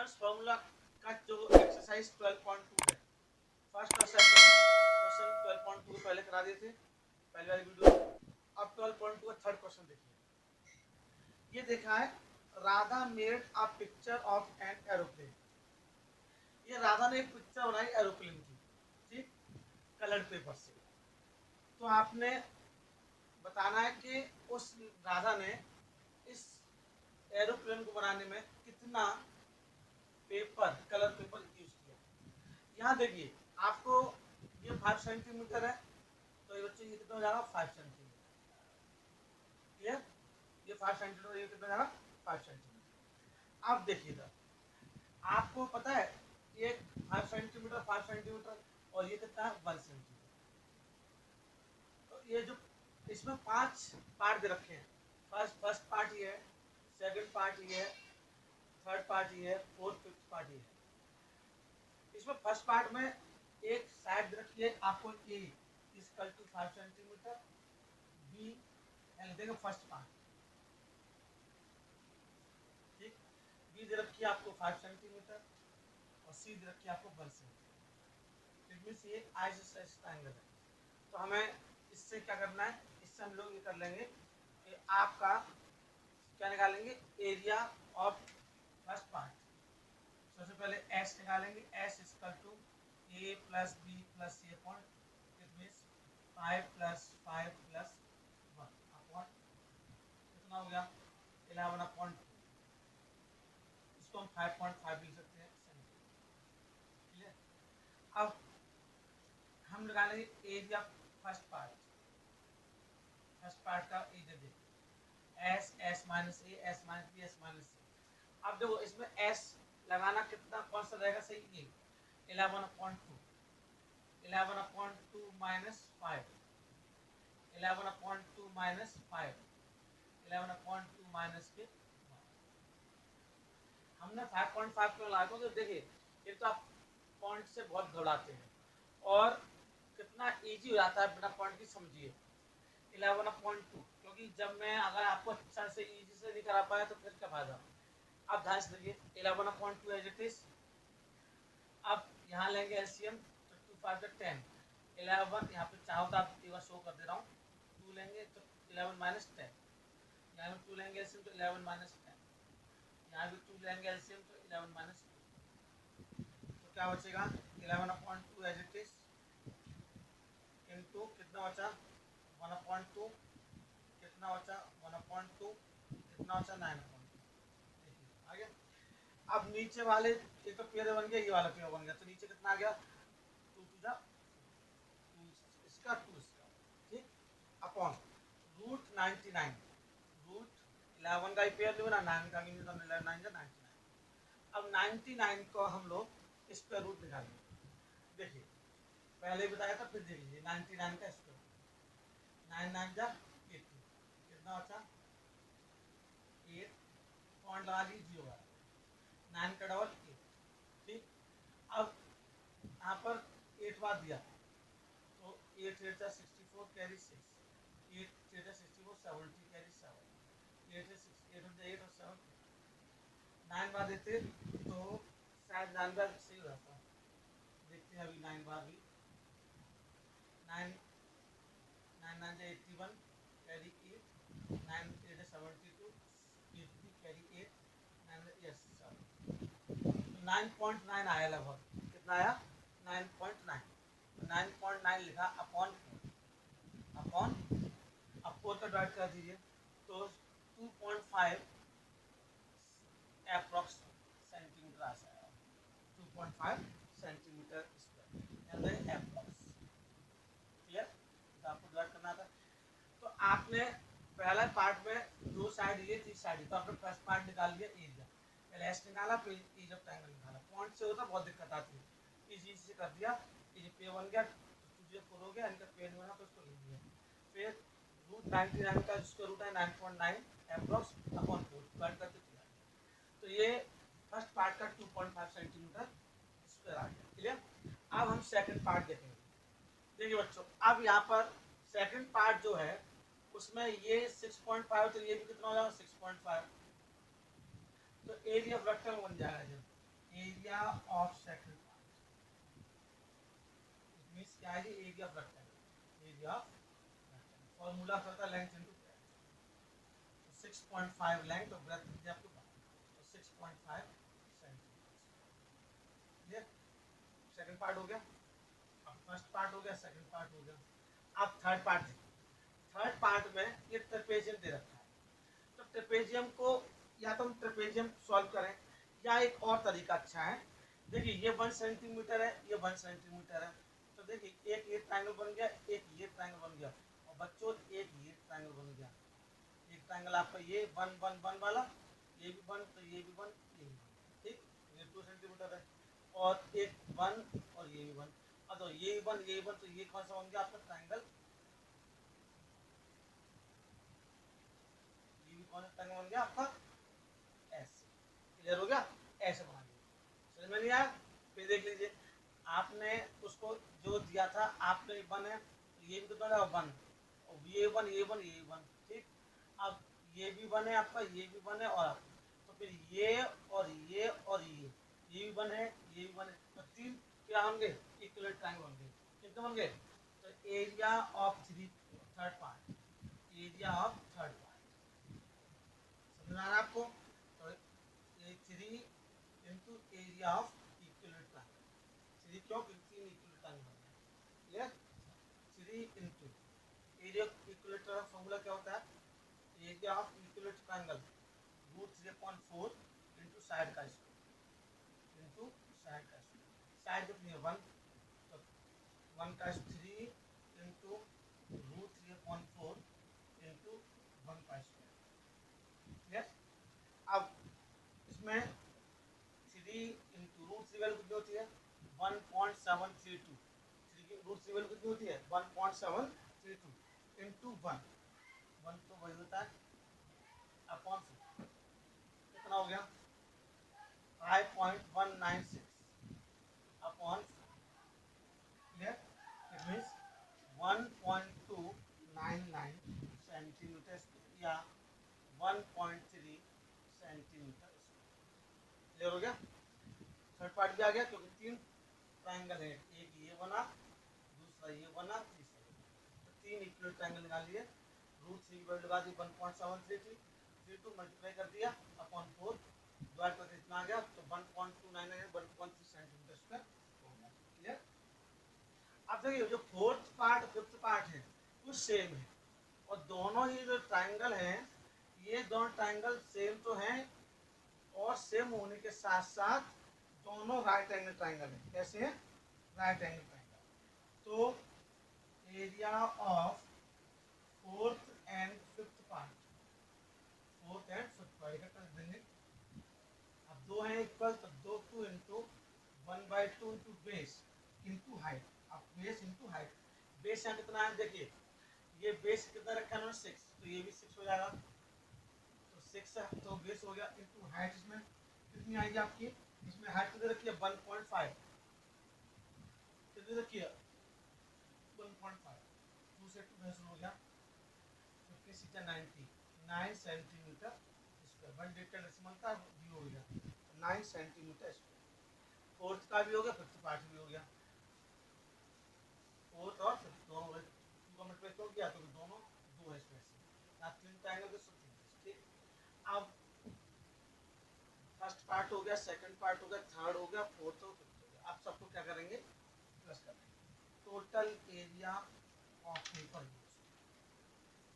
Stokes formula का जो exercise 12.2 है, फर्स्ट और सेकंड क्वेश्चन 12.2 को पहले करा दिए थे पहले वाली वीडियो में। अब 12.2 का थर्ड क्वेश्चन देखिए। ये देखा है, Radha made a picture of an aeroplane. ये राधा ने एक पिक्चर बनाई एरोप्लेन की, ठीक, कलर्ड पेपर से। तो आपने बताना है कि उस राधा ने इस एरोप्लेन को बनाने में कितना पेपर, कलर पेपर यूज किया। यहाँ देखिए आपको ये 5 सेंटीमीटर है, तो ये बच्चे ये कितना हो जाएगा 5 सेंटीमीटर। क्लियर? ये 5 सेंटीमीटर, ये कितना जाएगा 5 सेंटीमीटर। अब देखिएगा, आपको पता है ये 5 सेंटीमीटर 5 सेंटीमीटर और ये कितना है 1 सेंटीमीटर। तो ये जो इसमें 5 पार्ट दे रखे हैं। फर्स्ट पार्ट ये है, सेकंड पार्ट ये है, थर्ड पार्ट ये है, फोर्थ फिफ्थ पार्ट ये है। इसमें फर्स्ट पार्ट में एक साइड दे रखी है आपको ए इक्वल टू 5 सेंटीमीटर, बी देंगे फर्स्ट पार्ट, ठीक, बी दे रखी है आपको 5 सेंटीमीटर और सी दे रखी है आपको 1 सेंटीमीटर। इट मींस ये आइसोसेलेस ट्रायंगल है। तो हमें इससे क्या करना है, इससे हम लोग ये कर लेंगे कि आपका क्या निकालेंगे, एरिया ऑफ फर्स्ट पार्ट। सबसे पहले एस निकालेंगे, S equal to a plus b plus c upon, it means 5 plus 5 plus 1 upon कितना हो गया 11 अपॉन 2। इसको हम 5.5 लिख सकते हैं सेंटीमीटर। क्लियर? अब हम निकालेंगे area first part. First part का एरिया देखिए, S S minus A S minus B S minus C. अब देखो इसमें एस लगाना कितना, कौन सा रहेगा सही, ये 11/2, 11/2 माइनस 5, 11/2 माइनस 5, 11/2 माइनस के 1। हमने 5.5 क्यों लगाया, क्योंकि देखिए ये तो आप पॉइंट से बहुत घबराते हैं और कितना इजी हो जाता है बिना पॉइंट की, समझिए 11/2, क्योंकि जब मैं अगर आपको अच्छा से इजी से नहीं करा पाया तो फिर क्या फायदा। अब ध्यान से देखिए 11/2 एज इट इज। अब यहाँ लेंगे एलसीएम, तो 2 5 10, 11 यहाँ पे चाहो तो आप एक बार शो कर दे रहा हूँ, 2 लेंगे तो 11 माइनस 10, यहाँ भी 2 लेंगे एलसीएम तो 11 माइनस 10, यहाँ भी 2 लेंगे एलसीएम तो 11 माइनस 2। तो क्या बचेगा 11/2 एज इट इज इनटू कितना बचा 1/2, कितना बचा 1/2, कितना बचा 9/2। देखिए आ गया। अब नीचे वाले ये तो पेयर बन गया, ये वाला पेयर बन गया, तो नीचे कितना आ गया 2 टू जा 2 इसका 2 इसका, ठीक, अपॉन रूट 99, रूट 11 का ही पेयर लो ना, 9 का भी, तो 9 जा 99। अब 99 को हम लोग स्क्वायर रूट निकालेंगे। देखिए पहले बताया था, फिर देख लीजिए 99 का स्क्वायर रूट, 9 9 जा 80, कितना बचा 8, पॉइंट लगा लीजिए 0 9 का डबल 8, ठीक। अब यहाँ पर 8 बार दिया तो 8 8 जा 64 कैरी 6, 8 8 जा 64 70 कैरी 7, 8 8 8 8 और 7 9 बार देते तो शायद 9 बार सही हो जाता। देखते हैं अभी 9 बार भी, 9 9 9 जा 81 कैरी 8, 9 8 जा 72 83 कैरी 8, 9 यस 9.9 आया लगभग, कितना आया 9.9, 9.9 लिखा अपॉन अपॉन, अब 4 का डिवाइड कर दीजिए तो 2.5 अप्रॉक्स सेंटीमीटर आ जाएगा, 2.5 सेंटीमीटर स्क्वायर अप्रॉक्स। क्लियर? तो आपको डिवाइड करना था, तो आपने पहला पार्ट में 2 साइड ये 3 साइड, तो आपने फर्स्ट पार्ट निकाल लिया एरिया, पहले एस निकाला फिर एरिया ट्रायंगल निकाला। पॉइंट से होता बहुत दिक्कत आती है, इजी से कर दिया, ये पे बन गया तो 2 4 हो गया, इनका पे नहीं बना तो इसको लिख दिया। फिर रूट 99 का जिसका रूट है 9.9 अप्रॉक्स अपॉन 4 डिवाइड करके दिया। तो ये फर्स्ट पार्ट का 2.5 सेंटीमीटर स्क्वायर आ गया। क्लियर? अब हम सेकंड पार्ट देखेंगे। देखिए बच्चों, अब यहाँ पर सेकंड पार्ट जो है उसमें ये 6.5 तो ये भी कितना हो जाएगा 6.5, तो एरिया ऑफ रेक्टेंगल बन जाएगा जब area of second part means क्या है जी, area of rectangle, area of rectangle formula होता है लेंथ इनटू ब्रेड्थ। 6.5 लेंथ और ब्रेड्थ कितनी आपके पास, तो 6.5 सेंटीमीटर। ये सेकंड पार्ट हो गया। अब फर्स्ट पार्ट हो गया, सेकंड पार्ट हो गया। अब थर्ड पार्ट देखिए। थर्ड पार्ट में ये ट्रेपेजियम दे रखा है, तो ट्रेपेजियम को या तो हम ट्रेपेजियम सॉल्व करें या एक और तरीका अच्छा है। देखिए ये 1 सेंटीमीटर है, ये 1 सेंटीमीटर है, तो देखिए एक ये ट्रायंगल बन गया, एक ये ट्रायंगल बन गया, और बच्चों एक ये ट्रायंगल बन गया। एक ट्रायंगल आपका ये 1 1 1 वाला, ये भी 1, तो ये भी 1, ये भी 1, ठीक, ये 2 सेंटीमीटर है, और एक 1 और ये भी 1, तो ये भी 1, ये भी 1, तो ये कौन सा बन गया आपका ट्रायंगल, ये भी कौन सा ट्रायंगल बन गया आपका, ऐसे। क्लियर हो गया, ऐसे बना लिया। समझ में नहीं आया, फिर देख लीजिए, आपने उसको जो दिया था, आपने 1 है, तो ये भी तो बना 1, और ये 1 ये 1 ये 1, ठीक। अब ये भी 1 है आपका, ये भी 1 है, और तो फिर ये और ये और ये भी 1 है, ये भी 1 है, तो 3 क्या होंगे, इक्विलेटरल ट्रायंगल होंगे। कितने बन गए, तो area of third part, area of third part, समझ आ रहा है आपको, तो ये 3 into area of equilateral triangle, 3 क्यों, क्योंकि 3 इक्विलेटरल ट्रायंगल बन गए। Clear, 3 into area of equilateral का फॉर्मूला क्या होता है, area of equilateral triangle √3/4 into side का स्क्वायर, इंटू साइड का स्क्वायर, साइड कितनी है 1, तो 1 का 3 इंटू √3/4 इंटू 1 का स्क्वायर। यस, अब इसमें 3 इंटू √3 वैल्यू कितनी होती है 1.732, 3 की √3 वैल्यू कितनी होती है 1.732 इंटू 1, 1 तो वही होता है अपॉन 4, कितना हो गया 5.196 upon 4। Clear, it means 1.299 centimetre या 1.3 सेंटीमीटर। क्लियर हो गया, थर्ड पार्ट भी आ गया, क्योंकि 3 ट्रायंगल है, एक ये बना, दूसरा ये बना, तीसरा ये बना, तो 3 इक्वल ट्रायंगल निकाल लिए, √3 की वैल्यू लगा दी 1.732 मल्टीप्लाई कर दिया अपॉन 4, डिवाइड करके इतना आ गया, तो 1.299 1.3 सेंटीमीटर स्क्वायर हो गया। क्लियर, अब देखिए जो फोर्थ पार्ट फिफ्थ पार्ट है वो सेम है, और दोनों ही जो ट्रायंगल हैं ये दोनों ट्रायंगल सेम तो हैं, और सेम होने के साथ साथ दोनों राइट एंगल ट्रायंगल है। कैसे है, राइट एंगल ट्रायंगल, तो area of fourth and fifth part, fourth and fifth part इकट्ठा कर देंगे। अब दो हैं इक्वल, तो 2 into 1/2 into base into height, अब बेस इंटू हाइट, बेस यहाँ कितना है देखिए, ये बेस कितना रखा है 6, तो ये भी 6 हो जाएगा, तो 6 है, तो बेस हो गया इंटू हाइट, इसमें कितनी आएगी आपकी, इसमें हाइट कितनी रखी है 1.5, कितनी रखी है 1.5, 2 से 2 कैंसिल हो गया, 50 6 90 9 सेंटीमीटर स्क्वायर, 1 डिजिटल डेसिमल था भी हो गया 9 सेंटीमीटर स्क्वायर। फोर्थ का भी हो गया, फिफ्थ पार्ट भी हो गया, फोर्थ और फिफ्थ दोनों हो गए, 2 का मल्टीप्लाई क्यों किया, क्योंकि दोनों 2 है इसमें से, ना 3 ट्रायंगल के सब 3, ठीक। अब फर्स्ट पार्ट हो गया, सेकंड पार्ट हो गया, थर्ड हो गया, फोर्थ और फिफ्थ हो गया। अब सबको क्या करेंगे, प्लस कर देंगे, total area of paper use,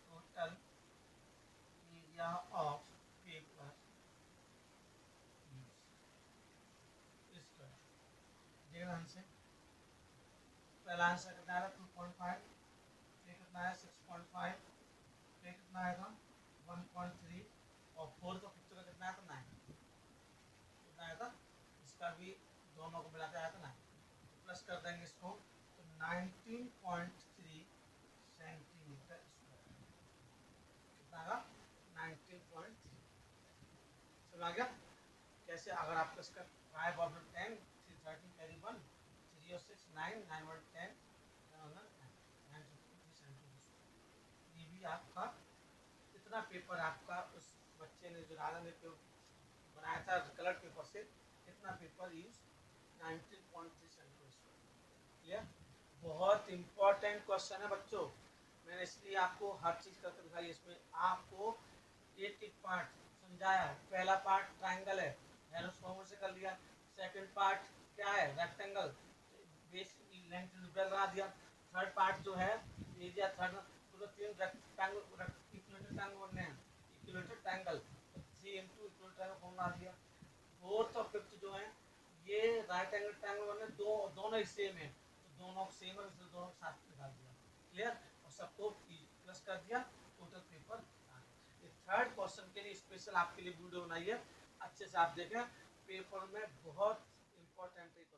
total area of paper use, इसका देखना आंसर, पहला आंसर कितना आया 2.5, ये कितना है 6.5, ये कितना आएगा 1.3, और फोर्थ और फिफ्थ का कितना आया था 9, कितना आया था, इसका भी दोनों को मिलाकर आया था 9, प्लस कर देंगे इसको, तो 19.3 सेंटीमीटर स्क्वायर, कितना आएगा 19.3, समझ आ गया कैसे। अगर आप इसका 5 और 10 3 13 कैरी 1 3 और 6 9 9 और 10 93 सेंटीमीटर स्क्वायर, ये भी आपका इतना पेपर आपका उस बच्चे ने जो राधा ने बनाया था कलर पेपर से, कितना पेपर यूज 19.3 सेंटीमीटर। क्लियर? बहुत इंपॉर्टेंट क्वेश्चन है बच्चों, मैंने इसलिए आपको हर चीज करके दिखाई। इसमें आपको एक एक पार्ट समझाया है। पहला पार्ट ट्राइंगल है, हेलोस फॉर्मूले से कर लिया। सेकंड पार्ट क्या है, रेक्टेंगल, बेस लेंथ इंटीग्रल बना दिया। थर्ड पार्ट जो है एरिया, थर्ड तो तीन रेक्टेंगल इक्विलेटरल ट्रायंगल बनने हैं, equilateral triangle 3 into equilateral triangle formula आ दिया। फोर्थ और फिफ्थ जो है ये राइट एंगल ट्रायंगल बनने, दोनों ही सेम है, तो दोनों सेम है इसलिए दोनों साथ में डाल दिया। क्लियर? और सबको प्लस कर दिया, टोटल पेपर। ये थर्ड क्वेश्चन के लिए स्पेशल आपके लिए वीडियो बनाई है, अच्छे से आप देखें, पेपर में बहुत इंपॉर्टेंट है।